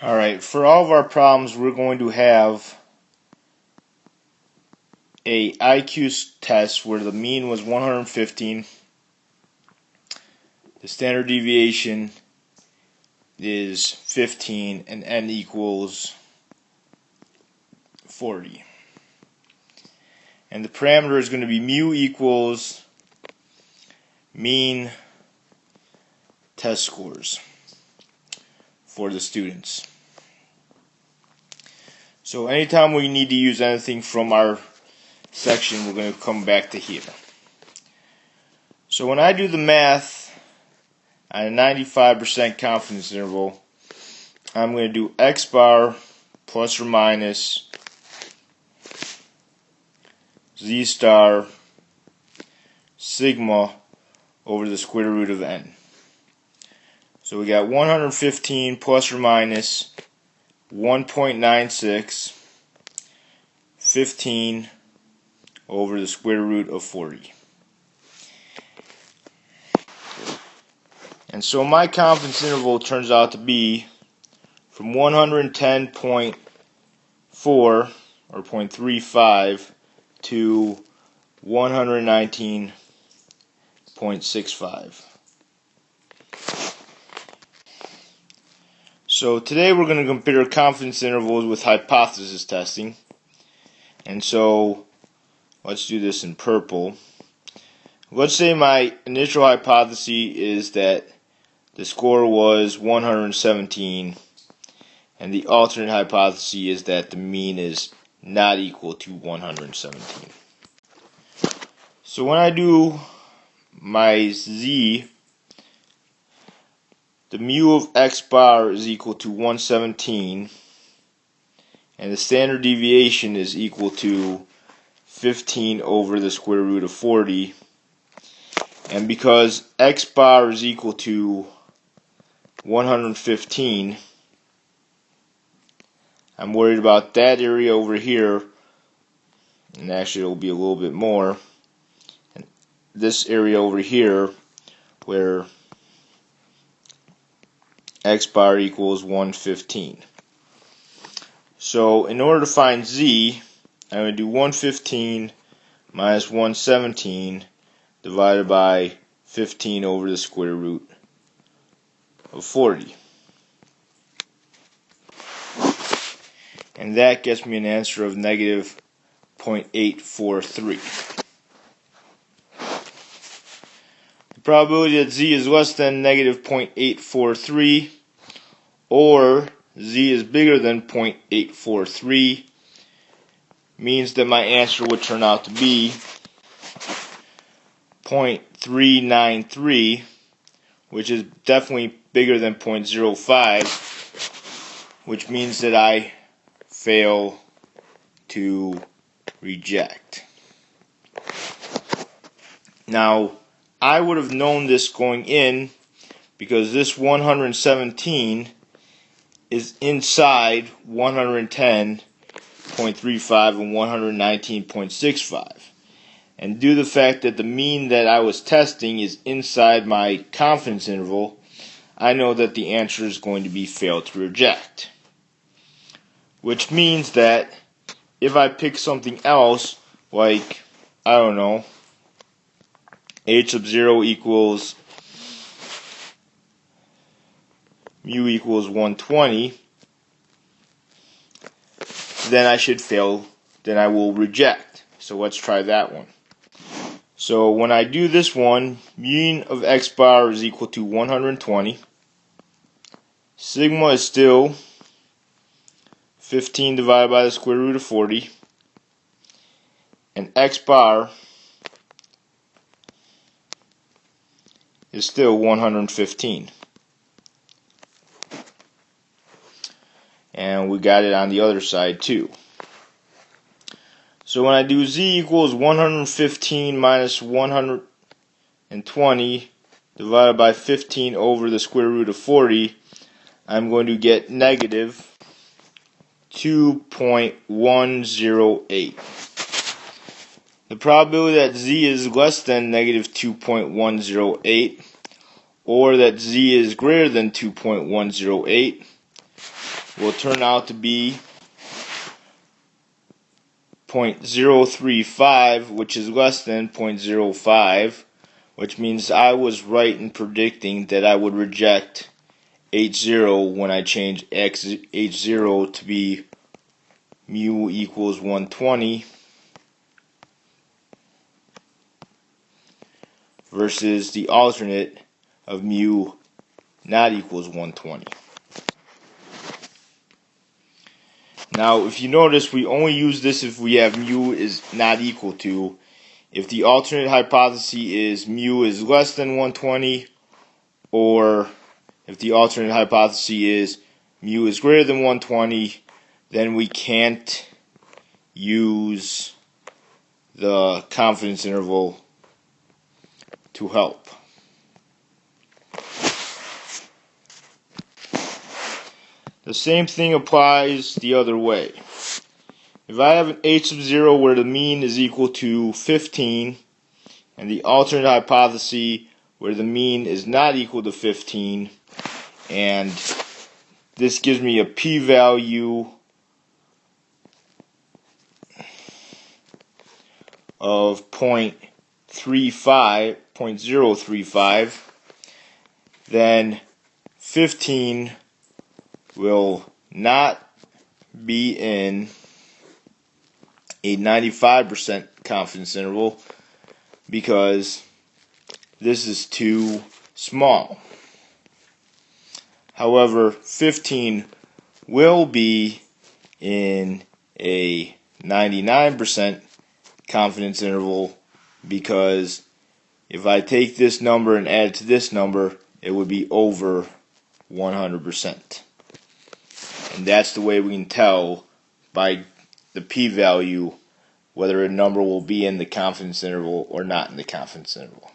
Alright, for all of our problems, we're going to have a IQ test where the mean was 115. The standard deviation is 15 and n equals 40. And the parameter is going to be mu equals mean test scores for the students. So anytime we need to use anything from our section, we're going to come back to here. So when I do the math on a 95% confidence interval, I'm going to do x bar plus or minus z star sigma over the square root of n. So we got 115 plus or minus 1.96, 15 over the square root of 40. And so my confidence interval turns out to be from 110.4 or 0.35 to 119.65. So today we're going to compare confidence intervals with hypothesis testing. And so let's do this in purple. Let's say my initial hypothesis is that the score was 117, and the alternate hypothesis is that the mean is not equal to 117. So when I do my z, the mu of x bar is equal to 117, and the standard deviation is equal to 15 over the square root of 40. And because x bar is equal to 115, I'm worried about that area over here, and actually it'll be a little bit more, and this area over here where x bar equals 115. So in order to find z, I'm going to do 115 minus 117 divided by 15 over the square root of 40. And that gets me an answer of negative 0.843. The probability that z is less than negative 0.843 or z is bigger than 0.843 means that my answer would turn out to be 0.393, which is definitely bigger than 0.05, which means that I fail to reject. Now, I would have known this going in because this 117 is inside 110.35 and 119.65. And due to the fact that the mean that I was testing is inside my confidence interval, I know that the answer is going to be fail to reject. Which means that if I pick something else, like, I don't know, h sub 0 equals mu equals 120, then I should fail, then I will reject. So let's try that one. So when I do this one, mean of x bar is equal to 120. Sigma is still 15 divided by the square root of 40. And x bar is still 115. And we got it on the other side too. So when I do z equals 115 minus 120 divided by 15 over the square root of 40, I'm going to get negative 2.108. The probability that z is less than negative 2.108 or that z is greater than 2.108 will turn out to be 0.035, which is less than 0.05, which means I was right in predicting that I would reject H0 when I change H0 to be mu equals 120 versus the alternate of mu not equals 120. Now, if you notice, we only use this if we have mu is not equal to. If the alternate hypothesis is mu is less than 120, or if the alternate hypothesis is mu is greater than 120, then we can't use the confidence interval to help. The same thing applies the other way. If I have an H sub 0 where the mean is equal to 15, and the alternate hypothesis where the mean is not equal to 15, and this gives me a p-value of 0.35, then 15 will not be in a 95% confidence interval because this is too small. However, 15 will be in a 99% confidence interval because if I take this number and add it to this number, it would be over 100%. And that's the way we can tell by the p-value whether a number will be in the confidence interval or not in the confidence interval.